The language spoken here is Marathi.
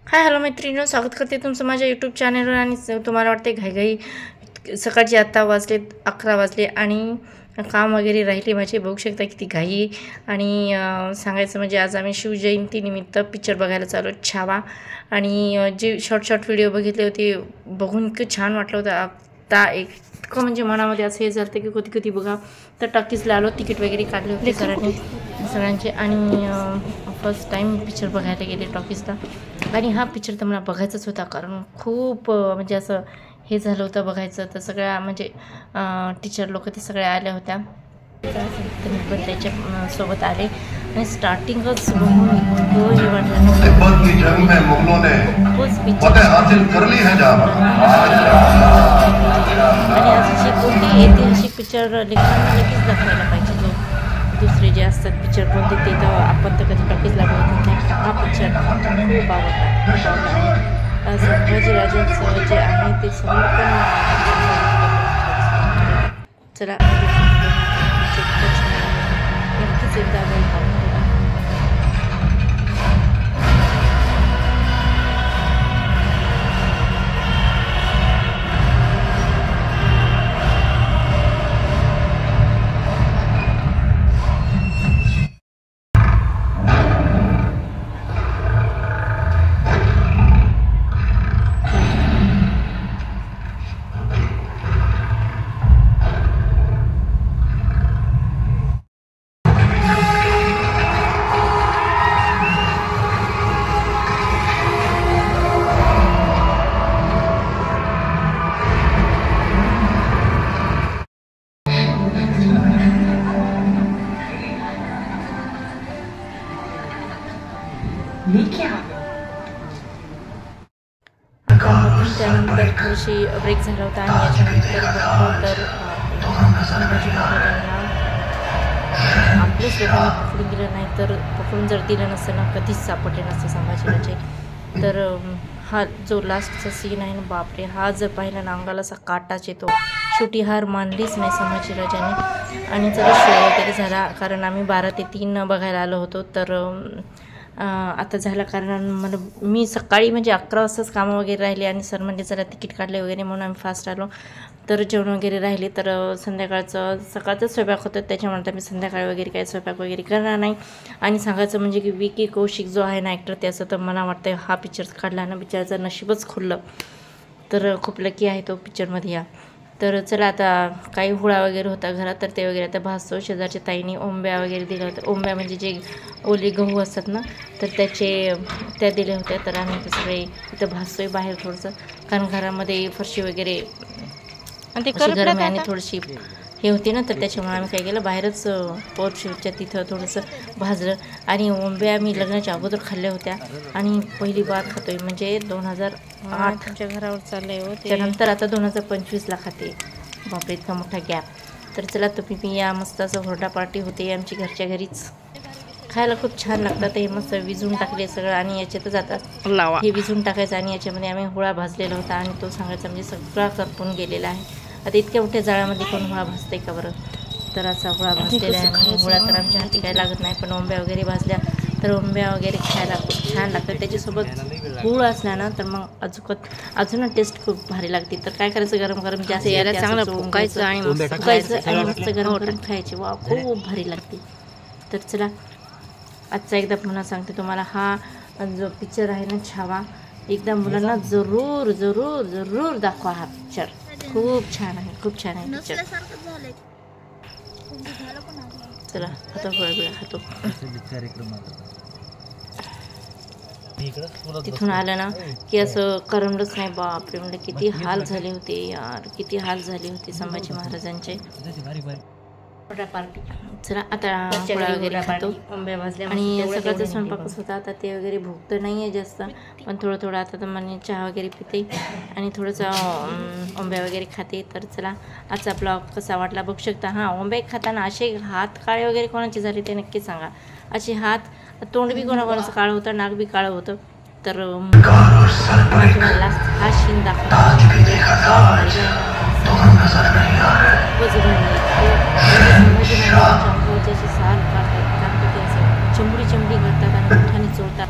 हाय हॅलो मैत्रिणींनो, स्वागत करते तुमचं माझ्या यूट्यूब चॅनलवर। आणि तुम्हाला वाटते घाई सकाळचे आत्ता वाजले 11 वाजले आणि काम वगैरे राहिले माझे, बघू शकता किती घाई। आणि सांगायचं म्हणजे आज आम्ही शिवजयंतीनिमित्त पिक्चर बघायला चालू छावा। आणि जे शॉर्ट व्हिडिओ बघितले होते बघून इतकं छान वाटलं होतं। आता इतकं म्हणजे मनामध्ये असं हे झालं की कधी बघा तर टॉकीजला आलो, तिकीट वगैरे काढले होते सगळ्यांचे। आणि फर्स्ट टाईम पिक्चर बघायला गेले टॉकीजला। आणि हा पिक्चर तर मला बघायचाच होता, कारण खूप म्हणजे असं हे झालं होतं बघायचं। तर सगळ्या म्हणजे टीचर लोक ते सगळ्या आल्या होत्या, तर मी पण त्याच्या सोबत आले। आणि स्टार्टिंगच बघून इतकं हे वाटलं खूपच पिक्चर। आणि अशी कोणती ऐतिहासिक पिक्चर लेखकांना लगेच दाखवायला पाहिजे। जो दुसरे जे असतात पिक्चर कोणते ते तर आपण तर कधी टॉकीजला बघत नाही। हा पिक्चर खूप आवडला। संभाजीराजांचं जे आहे ते समर्पण चला नक्कीच एकदा वेलकम। त्यानंतर थोडीशी ब्रेक झाला होता आणि याच्यानंतर संभाजी महाराजांना आपल्याच लोकांनी पकडून दिलं नाही, तर पकडून जर दिलं नसतं ना कधीच सापडले नसते संभाजीराजे। तर हा जो लास्टचा सीन आहे ना, बापरे, हा जर पाहिला ना अंगाला असा काटाच येतो। शेवटी हार मानलीच नाही संभाजीराजांनी। आणि जरा शो वगैरे झाला, कारण आम्ही 12 ते 3 बघायला आलो होतो। तर आता झालं, कारण मला मी सकाळी म्हणजे 11 वाजताच कामं वगैरे राहिले आणि सर म्हणजे जरा तिकीट काढले वगैरे म्हणून आम्ही फास्ट आलो। तर जेवण वगैरे राहिले, तर सकाळचं स्वयंपाक होतं, त्याच्यामुळे मी संध्याकाळी वगैरे काही स्वयंपाक वगैरे करणार नाही। आणि सांगायचं म्हणजे की विकी कौशिक जो आहे ना ॲक्टर, त्याचं तर मला वाटतं हा पिक्चर काढला ना पिक्चरचं नशीबच खुललं। तर खूप लकी आहे तो पिक्चरमध्ये या। तर चला आता काही हुळा वगैरे होता घरात, तर ते वगैरे आता भाजतो। शेजारच्या ताईने ओंब्या वगैरे दिल्या होत्या, ओंब्या म्हणजे जे ओले गहू असतात ना, तर त्या दिल्या होत्या। तर आम्ही ते सगळे इथं भाजतोय बाहेर थोडंसं, कारण घरामध्ये फरशी वगैरे आणि ते गरम आणि थोडीशी हे होती ना, तर त्याच्यामुळे आम्ही काय केलं, बाहेरच पोर्चच्या तिथं थोडंसं भाजलं। आणि ओंब्या मी लग्नाच्या अगोदर खाल्ल्या होत्या आणि पहिली बार खातोय, म्हणजे 2008 घरावर चाललंय हो, त्यानंतर आता 2025ला खाते। बापरे, इतका मोठा गॅप। तर चला तुम्ही या, मस्त असं हुरडा पार्टी होते आमची घरच्या घरीच, खायला खूप छान लागतात। हे मस्त विजून टाकले सगळं आणि याच्यातच जातात लावा, हे विजून टाकायचं आणि याच्यामध्ये आम्ही हुळा भाजलेला होता आणि तो सांगायचा म्हणजे सगळा करपून गेलेला आहे। आता इतक्या मोठ्या जाळ्यामध्ये कोण हुळा भाजते का बरं? तर असा हुळा भाजलेला आहे। आणि हुळा तर आमच्या हाती काय लागत नाही, पण ओंब्या वगैरे भाजल्या तर ओंब्या वगैरे खायला खूप छान लागतात। त्याच्यासोबत गूळ असला ना तर मग अजून टेस्ट खूप भारी लागते। तर काय करायचं, गरम गरम जास्त यायला चांगलं फुकायचं आणि मस्त गरम गरम खायचे, वा खूप भारी लागते। तर चला आजचा एकदा पुन्हा सांगते तुम्हाला, हा जो पिक्चर आहे ना छावा, एकदा मुलांना जरूर जरूर जरूर दाखवा। हा पिक्चर खूप छान आहे, खूप छान आहे पिक्चर। चला आता वेळ खातो। तिथून आलं ना की असं करमलंच नाही, बापरे, म्हणजे किती हाल झाले होते यार, किती हाल झाले होते संभाजी महाराजांचे। पार्टी चला आता हुळा वगैरे खातो आणि सकाळचा स्वयंपाकच होता। आता ते वगैरे भूक तर नाही आहे जास्त, पण थोडं आता तर मला चहा वगैरे पिते आणि थोडंसं ओंब्या वगैरे खाते। तर चला आजचा ब्लॉग कसा वाटला बघू शकता। हां, ओंब्या खाताना असे हात काळे वगैरे कोणाचे झाले ते नक्की सांगा। असे हात, तोंड बी कोणाकोणाचं काळं होतं, नाक बी काळं होतं। तर तुम्हाला हा शीन संभाजी महाराजांच्या अंगावरचे असे साल काढतात, कारण ते असं चमडी करतात आणि मोठ्याने चोळतात।